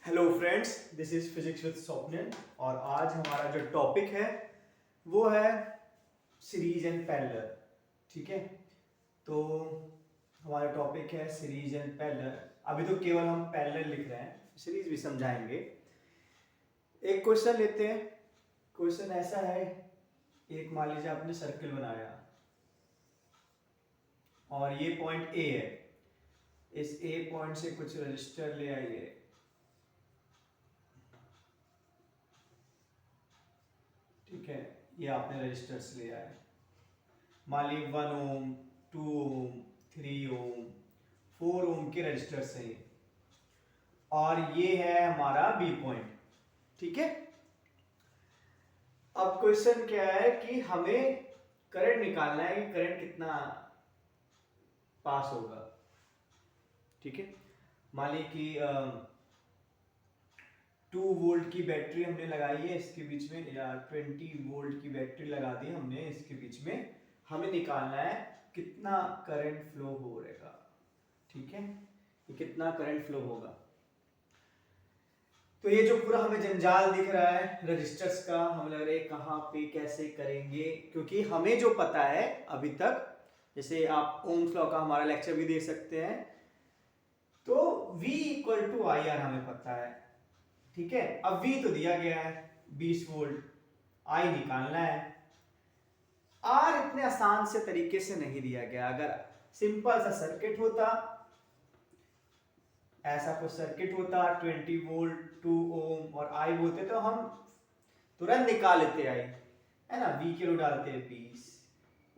Hello friends, this is physics with Swapnil. और आज हमारा जो टॉपिक है वो है सीरीज एंड पैरेलल। ठीक है, तो हमारा टॉपिक है सीरीज एंड पैरेलल। अभी तो केवल हम पैरेलल लिख रहे हैं, सीरीज भी समझाएंगे। एक क्वेश्चन लेते हैं। क्वेश्चन ऐसा है, एक मान लीजिए आपने सर्किल बनाया और ये पॉइंट ए है। इस ए पॉइंट से कुछ रजिस्टर ले आइए। ठीक है, ये आपने रजिस्टर्स ले आए, मान ली 1 ओम, 2 ओम, 3 ओम, 4 ओम के रजिस्टर्स हैं ये। और ये है हमारा बी पॉइंट। ठीक है, अब क्वेश्चन क्या है कि हमें करंट निकालना है कि करंट कितना पास होगा। ठीक है, मान ली कि 2 वोल्ट की बैटरी हमने लगाई है इसके बीच में, या 20 वोल्ट की बैटरी लगा दी हमने इसके बीच में। हमें निकालना है कितना करंट फ्लो हो रहेगा। ठीक है, ये कितना करंट फ्लो होगा। तो ये जो पूरा हमें जंजाल दिख रहा है रजिस्टर्स का, हमें लग रहा है कहाँ पे कैसे करेंगे, क्योंकि हमें जो पता है अभी तक, जैसे आप ओम्स लॉ का हमारा लेक्चर भी देख सकते हैं, तो V equal to I R हमें पता है। ठीक है, अब V तो दिया गया है 20 वोल्ट, I निकालना है। R इतने आसान से तरीके से नहीं दिया गया। अगर सिंपल सा सर्किट होता, ऐसा कुछ सर्किट होता 20 वोल्ट 2 ओम और I बोलते तो हम तुरंत निकाल लेते I, है ना। V के रो डालते 20,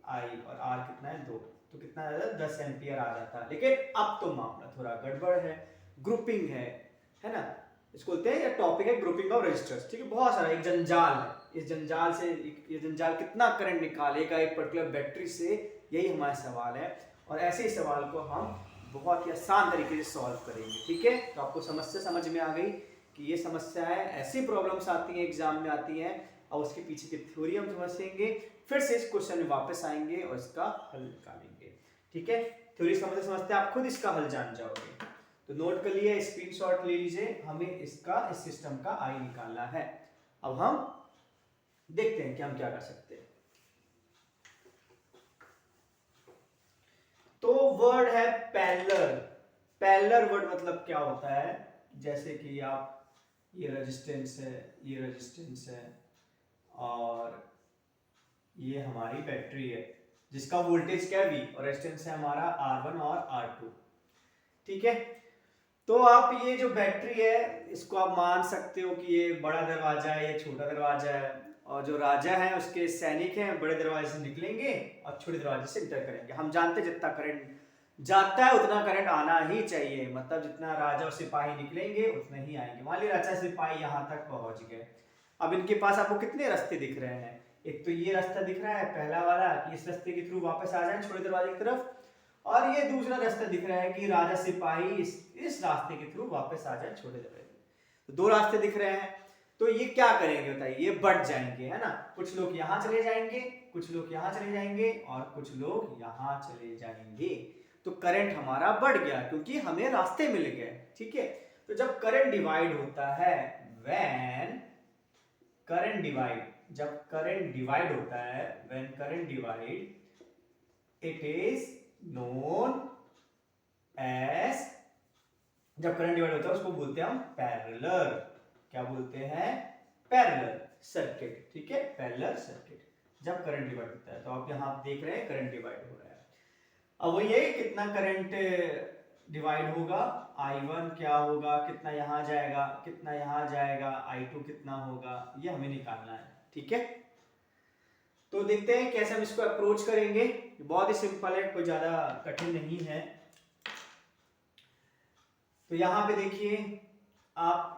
I और R कितना है 2, तो कितना आ जाता 10 एम्पियर आ जाता। लेकिन अब तो मामला थोड़ा गड़बड़ है, ग्रुपिंग है ना। इसको बोलते हैं, ये टॉपिक है ग्रुपिंग ऑफ रेजिस्टर्स। ठीक है, बहुत सारा एक जंजाल है। इस जंजाल से ये जंजाल कितना करंट निकालेगा एक पर्टिकुलर बैटरी से, यही हमारा सवाल है। और ऐसे ही सवाल को हम बहुत ही आसान तरीके से सॉल्व करेंगे। ठीक है, तो आपको समस्या समझ में आ गई कि ये समस्या है, ऐसी प्रॉब्लम्स आती हैं एग्जाम में आती हैं, और उसके पीछे की थ्योरी हम समझेंगे। फिर से इस क्वेश्चन में वापस आएंगे और इसका हल निकालेंगे। ठीक है, थ्योरी समझते समझते आप खुद इसका हल जान जाओगे। तो नोट कर लिए, स्क्रीनशॉट ले लीजिए। हमें इसका, इस सिस्टम का आई निकालना है। अब हम देखते हैं कि हम क्या कर सकते हैं। तो वर्ड है पैरेलल। पैरेलल वर्ड मतलब क्या होता है, जैसे कि आप, ये रेजिस्टेंस है, ये रेजिस्टेंस है, और ये हमारी बैटरी है जिसका वोल्टेज क्या है V, और रेजिस्टेंस है हमारा R1 और R2। ठीक है, तो आप ये जो बैटरी है इसको आप मान सकते हो कि ये बड़ा दरवाजा है, ये छोटा दरवाजा है, और जो राजा है उसके सैनिक हैं बड़े दरवाजे से निकलेंगे और छोटे दरवाजे से इंटर करेंगे। हम जानते हैं जितना करंट जाता है उतना करंट आना ही चाहिए, मतलब जितना राजा और सिपाही निकलेंगे उतना ही आएंगे। मान लीजिए राजा सिपाही यहाँ तक पहुंच गए। अब इनके पास आपको कितने रास्ते दिख रहे हैं, एक तो ये रास्ता दिख रहा है पहला वाला कि इस रास्ते के थ्रू वापस आ जाए छोटे दरवाजे की तरफ, और ये दूसरा रास्ता दिख रहा है कि राजा सिपाही इस रास्ते के थ्रू वापस आ जाए छोटे दरवाजे। तो दो रास्ते दिख रहे हैं, तो ये क्या करेंगे बताइए, ये बढ़ जाएंगे, है ना। कुछ लोग यहाँ चले जाएंगे, कुछ लोग यहाँ चले जाएंगे, और कुछ लोग यहाँ चले जाएंगे। तो करंट हमारा बढ़ गया क्योंकि हमें रास्ते मिल गए। ठीक है, तो जब करंट डिवाइड होता है, व्हेन करंट डिवाइड, जब करंट डिवाइड होता है, when current divide, it is known as, जब करंट डिवाइड होता है उसको बोलते हैं हम पैरेलल। क्या बोलते हैं, पैरेलल सर्किट। ठीक है, पैरेलल सर्किट जब करंट डिवाइड होता है। तो आप यहां देख रहे हैं करंट डिवाइड हो रहा है। अब वो ये कितना करंट डिवाइड होगा, I1 क्या होगा, कितना यहां जाएगा, कितना यहां जाएगा, I2 कितना होगा, ये हमें निकालना है। ठीक है, तो देखते हैं कैसे हम इसको अप्रोच करेंगे। बहुत ही सिंपल है, कोई ज्यादा कठिन नहीं है। तो यहां पे देखिए, आप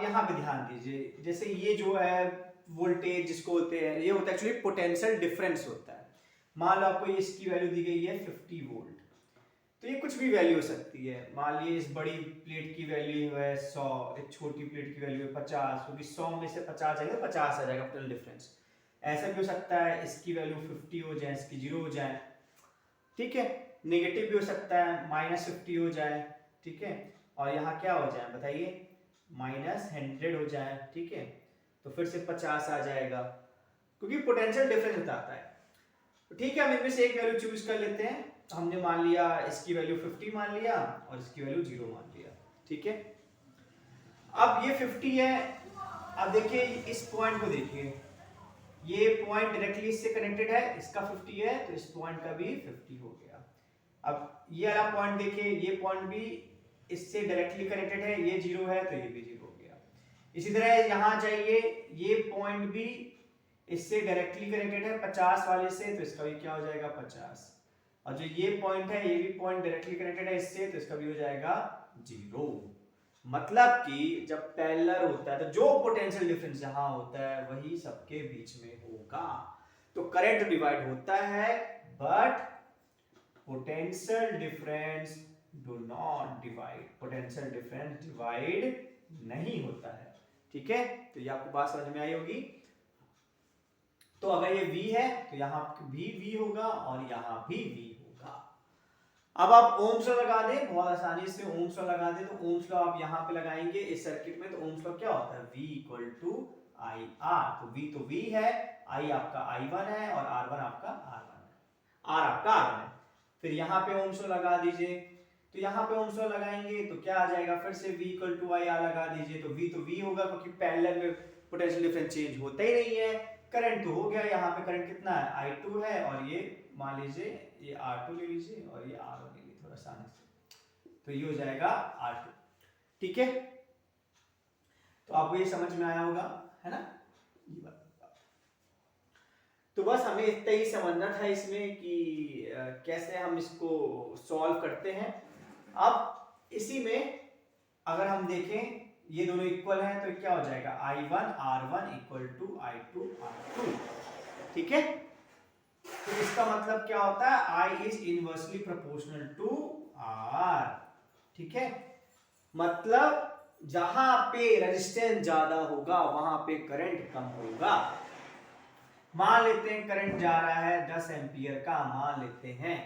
यहां पे ध्यान दीजिए, जैसे ये जो है वोल्टेज जिसको होते हैं, ये होता है एक्चुअली पोटेंशियल डिफरेंस होता है। मान लो आपको इसकी वैल्यू दी गई है 50 वोल्ट, तो ये कुछ भी वैल्यू हो सकती है। मान लीजिए इस बड़ी प्लेट की वैल्यू है 100, एक छोटी प्लेट की वैल्यू है 50, क्योंकि 100 में से 50 जाएगा 50 आ जाएगा पोटेंशियल डिफरेंस। ऐसा भी हो सकता है इसकी वैल्यू 50 हो जाए, इसकी 0 हो जाए। ठीक है, नेगेटिव भी हो सकता है, -50 हो जाए। ठीक है, और यहाँ क्या हो जाए बताइए, -100 हो जाए, ठीक है, तो फिर से 50 आ जाएगा, क्योंकि पोटेंशियल डिफरेंस बताता है। तो ठीक है, हम इनमें से एक वैल्यू चूज कर लेते हैं। तो हमने मान लिया इसकी वैल्यू 50 मान लिया और इसकी वैल्यू 0 मान लिया, ठीक है। अब ये 50 है, अब देखिए इस पॉइंट को देखिए, ये पॉइंट डायरेक्टली इससे कनेक्टेड है, इसका 50 है तो इस पॉइंट का भी 50 हो गया। अब ये वाला पॉइंट देखिए, ये पॉइंट भी इससे डायरेक्टली कनेक्टेड है, ये 0 है तो ये भी 0 हो गया। इसी तरह यहाँ जाइए, ये पॉइंट भी इससे डायरेक्टली कनेक्टेड है 50 वाले से, तो इसका भी क्या हो जाएगा 50। और जो ये पॉइंट है, ये भी पॉइंट डायरेक्टली कनेक्टेड है इससे, तो इसका भी हो जाएगा 0। मतलब कि जब पैरेलल होता है तो जो पोटेंशियल डिफरेंस जहां होता है वही सबके बीच में होगा। तो करंट डिवाइड होता है, but potential difference do not divide, potential difference divide नहीं होता है, ठीक है। तो ये आपको बात समझ में आई होगी। तो अगर ये V है तो यहाँ भी V होगा और यहाँ भी V होगा। अब आप ओम्स लॉ लगा दें, बहुत आसानी से ओम्स लॉ लगा दें। तो ओम्स लॉ आप यहाँ पे लगाएंगे इस सर्किट में, तो ओम्स लॉ क्या होता है, V equal to I R. तो V है, I आपका I1 है और R1 आपका R1 है, R आपका R1 है। फिर यहाँ पे ओम्स लॉ लगा दीजिए, तो यहाँ पे ओम्स लॉ लगाएंगे तो क्या आ जाएगा, फिर से V equal to I R लगा दीजिए, तो V होगा, क्योंकि पैरेलल में पोटेंशियल डिफरेंस चेंज होता ही नहीं है। करंट तो हो गया, यहाँ पे करंट कितना है, I2 है, और ये मान लीजिए ये R2 ले लीजिए और ये R1 ले लीजिए थोड़ा आसानी से, तो ये हो जाएगा R2, ठीक है। तो आपको ये समझ में आया होगा, है ना, ये बात। तो बस हमें इतना ही समझना था इसमें कि कैसे हम इसको सॉल्व करते हैं। अब इसी में अगर हम देखें ये दोनों इक्वल हैं तो क्या हो जाएगा, I1 R1 equal to I2 R2, ठीक है। तो इसका मतलब क्या होता है, I is inversely proportional to R, ठीक है। मतलब जहां पे रेजिस्टेंस ज्यादा होगा वहां पे करंट कम होगा। मान लेते हैं करंट जा रहा है 10 एम्पियर का, मान लेते हैं।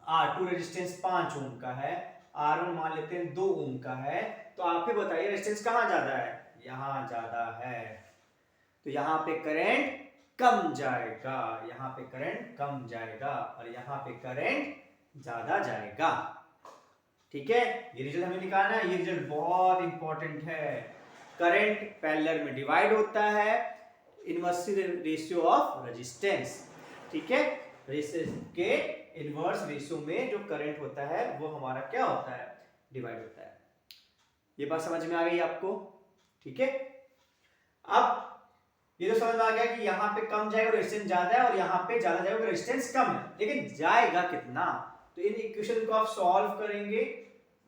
R2 रेजिस्टेंस 5 ओम का है, R1 मान लेते हैं 2 ओम का है। तो आप ही बताइए रेजिस्टेंस कहां ज्यादा है, यहां ज्यादा है, तो यहां पे करंट कम जाएगा, यहां पे करंट कम जाएगा और यहां पे करंट ज्यादा जाएगा, ठीक है। ये रिजल्ट हमें निकालना है, ये रिजल्ट बहुत इंपॉर्टेंट है। करंट पैरेलल में डिवाइड होता है इनवर्सली रेशियो ऑफ रेजिस्टेंस, ठीक है। रेजिस्टेंस के इनवर्स रेशियो में जो करंट होता है वो हमारा क्या होता है, डिवाइड होता है। ये बात समझ में आ गई आपको, ठीक है। अब ये तो समझ में आ गया कि यहाँ पे कम जाएगा रेजिस्टेंस ज्यादा है और यहाँ पे ज्यादा जाएगा रेजिस्टेंस कम है, लेकिन जाएगा कितना। तो इन इक्वेशन को आप सॉल्व करेंगे,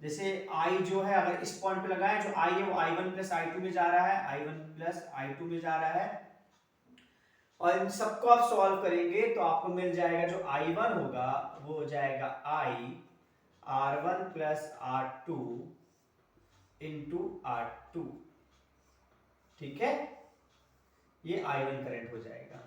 जैसे I जो है अगर इस पॉइंट पे लगाएं, जो I है वो I1 प्लस I2 में जा रहा है, I1 प्लस I2 में जा रहा है, और इन सबको आप सॉल्व करेंगे तो आपको मिल जाएगा जो I1 होगा वो हो जाएगा I R1 plus R2 into R2, ठीक है। ये I1 करंट हो जाएगा।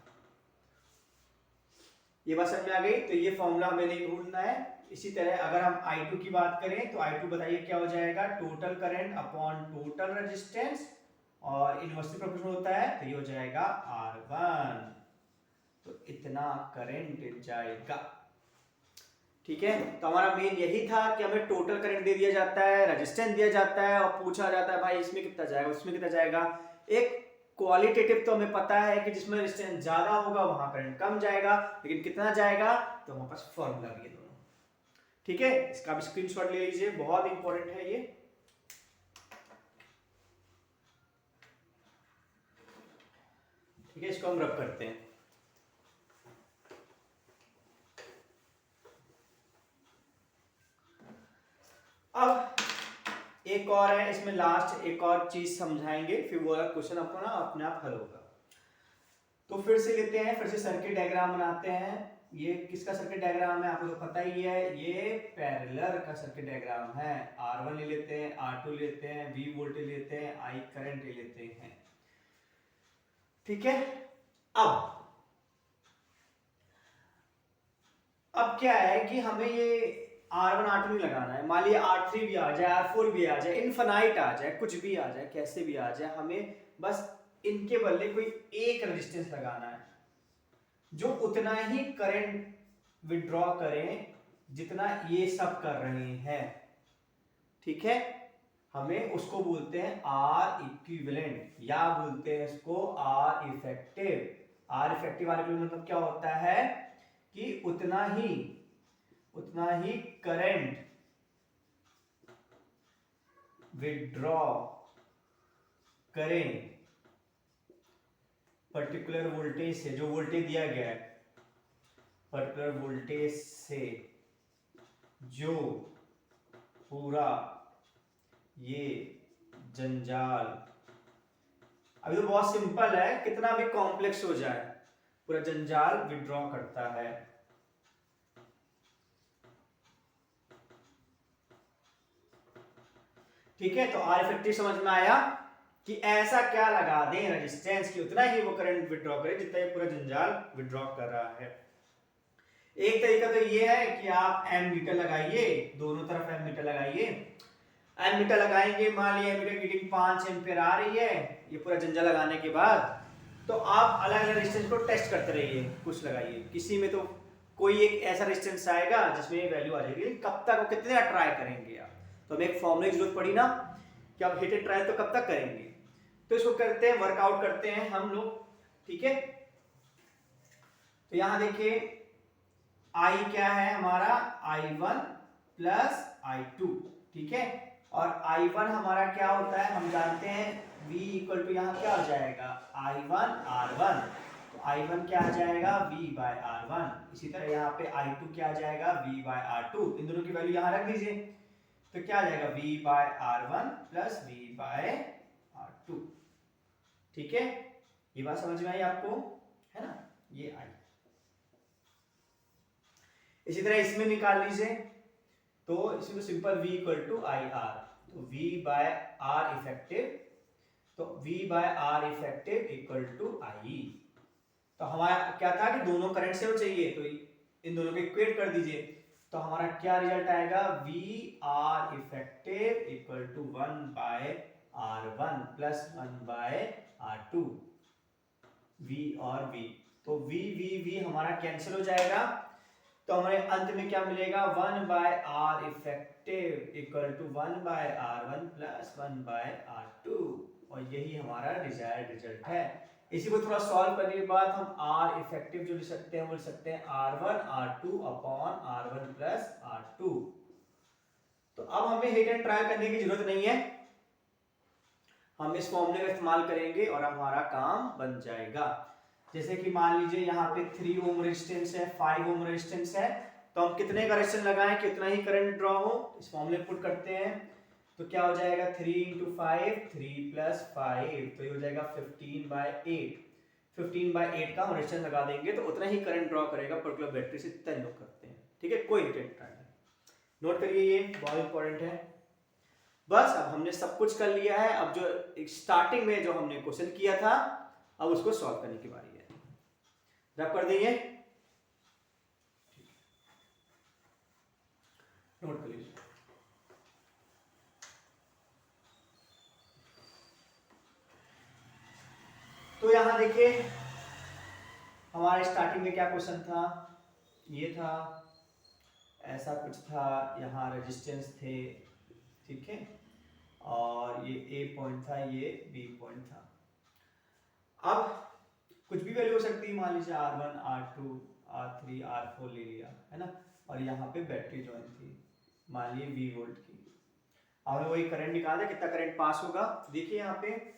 ये बात समझ में आ गई। तो ये फॉर्मूला हमें नहीं भूलना है। इसी तरह अगर हम I2 की बात करें तो I2 बताइए क्या हो जाएगा, total current upon total resistance, और इनवर्सली प्रोपोर्शनल होता है तो ये हो जाएगा R1, तो इतना करंट जाएगा, ठीक है। तो हमारा मेन यही था कि हमें टोटल करंट दे दिया जाता है, रेजिस्टेंस दिया जाता है और पूछा जाता है भाई इसमें कितना जाएगा उसमें कितना जाएगा। एक क्वालिटेटिव तो हमें पता है कि जिसमें रेजिस्टेंस ज्यादा होगा वहां करंट कम जाएगा, लेकिन कितना जाएगा तो हमारे पास फॉर्मूला भी है दोनों, ठीक है। इसका भी स्क्रीनशॉट ले लीजिए, बहुत इंपॉर्टेंट है ये। ठीक है, इसको हम रब करते हैं। अब एक और है, इसमें लास्ट एक और चीज समझाएंगे, फिर वो वाला क्वेश्चन आपको ना अपने आप हल होगा। तो फिर से लेते हैं, फिर से सर्किट डायग्राम बनाते हैं। ये किसका सर्किट डायग्राम है आपको तो पता ही है, ये पैरेलल का सर्किट डायग्राम है। R1 ले लेते हैं, R2 लेते हैं, V वोल्टेज लेते हैं, I करंट ले लेते हैं, ठीक है। अब क्या है कि हमें ये R1 R2 नहीं लगाना है, मान लिया R3 भी आ जाए, R4 भी आ जाए, इनफाइनाइट आ जाए, कुछ भी आ जाए, कैसे भी आ जाए, हमें बस इनके बदले कोई एक रेजिस्टेंस लगाना है जो उतना ही करंट विड्रॉ करें जितना ये सब कर रहे हैं। ठीक है, हमें उसको बोलते हैं R इक्विवेलेंट या बोलते हैं इसको R इफेक्टिव। R इफेक्टिव मतलब क्या होता है कि उतना ही करंट विड्रॉ करें पर्टिकुलर वोल्टेज से, जो वोल्टेज दिया गया है पर्टिकुलर वोल्टेज से, जो पूरा ये जंजाल, अभी तो बहुत सिंपल है, कितना भी कॉम्प्लेक्स हो जाए पूरा जंजाल विड्रॉ करता है। ठीक है, तो आर इफेक्टिव समझ में आया कि ऐसा क्या लगा दें रेजिस्टेंस की उतना ही वो करंट विड्रॉ करे जितना ये पूरा जंजाल विड्रॉ कर रहा है। एक तरीका तो ये है कि आप एमीटर लगाइए, दोनों तरफ एमीटर लगाइए। एमीटर लगाएंगे, मान लिया एमीटर रीडिंग 5 एम्पीयर आ रही है, ये पूरा जंजाल लगाने के बाद तो आप अलग अलग रेजिस्टेंस को टेस्ट करते रहिए, कुछ लगाइए, किसी में तो कोई एक ऐसा रेजिस्टेंस आएगा जिसमें ये वैल्यू आ जाएगी, कब तक वो कितने ट्राई करेंगे आप, तो हमें एक फॉर्मूले की जरूरत पड़ी ना कि आप हिट एंड ट्रायल तो कब तक करेंगे, तो इसको करते हैं, वर्कआउट करते हैं हम लोग। ठीक है, तो यहां देखिए I क्या है हमारा, I1 प्लस I2। ठीक है, और I1 हमारा क्या होता है हम जानते हैं, V इक्वल टू यहाँ क्या हो जाएगा I1 R1, तो I1 क्या आ जाएगा V बाय R1। इसी तरह यहाँ पे I2 क्या आ जाएगा V बाय R2, इन दोनों की वैल्यू यहाँ रख दीजिए, तो क्या आ जाएगा V by R1 plus V by R2। ठीक है, ये बात समझ में आई आपको, है ना, ये आई। इसी तरह इसमें निकाल लीजिए, तो इसमें simple V equal to I R, तो V बाय आर इफेक्टिव, तो V by R effective equal to I. तो हमारा क्या था कि दोनों करंट सेम चाहिए, तो इन दोनों को इक्वेट कर दीजिए, तो हमारा क्या रिजल्ट आएगा, V R effective equal to 1 by R1 plus 1 by R2, V और V, तो V हमारा कैंसिल हो जाएगा, तो हमारे अंत में क्या मिलेगा, 1 by R effective equal to 1 by R1 plus 1 by R2, और यही हमारा डिजायर्ड रिजल्ट है। इसी को थोड़ा सॉल्व करने के बाद हम आर इफेक्टिव जो लिख सकते हैं वो लिख सकते हैं R1 R2 upon R1 plus R2। तो अब हमें हिट एंड ट्रायल करने की जरूरत नहीं है, हम इस फॉर्मूले का इस्तेमाल करेंगे और हमारा काम बन जाएगा। जैसे कि मान लीजिए यहाँ पे 3 ओम रेजिस्टेंस है, 5 ओम रेजिस्टेंस है, तो हम कितने का रेजिस्टेंस लगाएं कि उतना ही करंट ड्रॉ हो, इस फॉर्मूले पुट करते हैं, तो क्या हो जाएगा 3 × 5 3 + 5, तो ये हो जाएगा 15 बाय 8। 15 बाय 8 का हम रेजिस्टेंस लगा देंगे तो उतना ही करंट ड्रॉ करेगा पर्टिकुलर बैटरी से, इतना लोग करते हैं। ठीक है, कोई हिट ट्रायल नहीं, नोट करिए, ये बहुत इंपॉर्टेंट है। बस अब हमने सब कुछ कर लिया है, अब जो स्टार्टिंग में जो हमने क्वेश्चन किया था अब उसको सॉल्व करने की बारी है, रब कर देंगे, नोट कर लीजिए। तो यहां देखिए हमारे स्टार्टिंग में क्या क्वेश्चन था, ये था, ऐसा कुछ था, यहाँ रेजिस्टेंस थे, ठीक है, और ये ए पॉइंट था, ये बी पॉइंट था। अब कुछ भी वैल्यू हो सकती है, मान लीजिए R1 R2 R3 R4 ले लिया, है ना, और यहाँ पे बैटरी ज्वाइन थी, मान लीजिए 20 वोल्ट की। अब हमें वही करंट निकालना है, कितना करंट पास होगा, देखिए यहाँ पे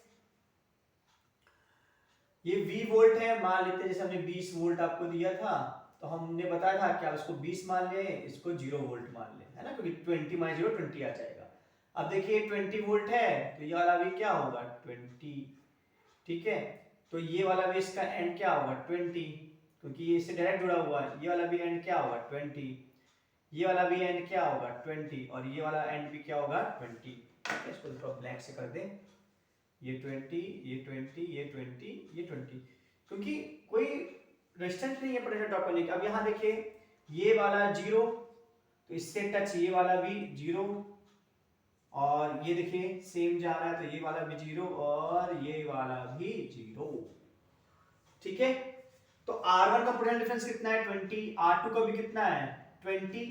ये 20 वोल्ट है, मान लेते हैं जैसे हमने 20 वोल्ट आपको दिया था, तो हमने बताया था कि आप इसको 20 मान लें, इसको 0 वोल्ट मान लें, है ना, क्योंकि 20 - 0 20 आ जाएगा। अब देखिए 20 वोल्ट है, तो ये वाला भी क्या होगा 20, ठीक है, तो ये वाला भी इसका एंड क्या होगा 20, क्योंकि ये इससे डायरेक्ट जुड़ा हुआ है, ये वाला भी एंड क्या होगा 20, ये वाला भी एंड क्या होगा 20, और ये वाला एंड भी क्या होगा 20। इसको थोड़ा ब्लैक से कर दें, ये 20 ये 20 ये 20 ये 20, क्योंकि कोई रेजिस्टेंस नहीं है पोटेंशियल ड्रॉप करने का। अब यहाँ देखिए ये वाला 0, तो इससे टच ये वाला भी 0, और ये देखिए सेम जा रहा है तो ये वाला भी 0 और ये वाला भी 0। ठीक है, तो R1 का पोटेंशियल डिफरेंस कितना है 20, R2 का भी कितना है 20,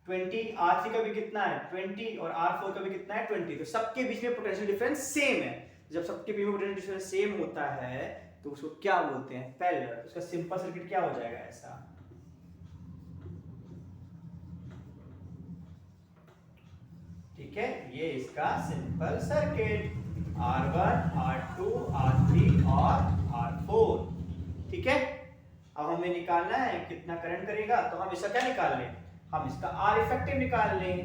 R3 का भी कितना है 20 और R4 का भी कितना है 20। तो सबके बीच में पोटेंशियल डिफरेंस सेम है। जब सबके बीच में पोटेंशियल डिफरेंस सेम होता है तो उसको क्या बोलते हैं, पैरेलल। उसका सिंपल सर्किट क्या हो जाएगा ऐसा, ठीक है, ये इसका simple circuit R1, R2, R3 और R4। ठीक है, अब हमें निकालना है कितना करंट करेगा, तो हम इसका क्या निकाल लें, हम इसका R इफेक्टिव निकाल लें।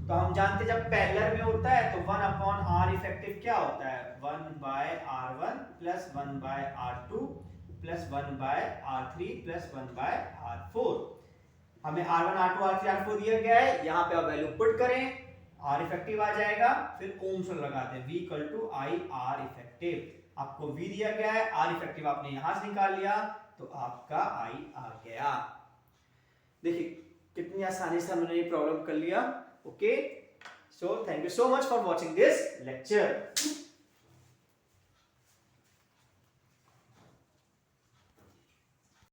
तो हम जानते हैं जब पैरेलल में होता है तो 1/R इफेक्टिव क्या होता है, 1/R1 plus 1/R2 plus 1/R3 plus 1/R4। हमें R1, R2, R3, R4 दिया गया है, यहाँ पे आप वैल्यू पुट करें, R इफेक्टिव आ जाएगा, फिर ओम्स लॉ लगाते हैं, V equal to I R effective. आपको V दिया गया है, R इफेक्टिव आपने यहां से निकाल लिया तो आपका I आ गया। देखिए कितनी आसानी से हमने ये प्रॉब्लम कर लिया। Okay, so thank you so much for watching this lecture.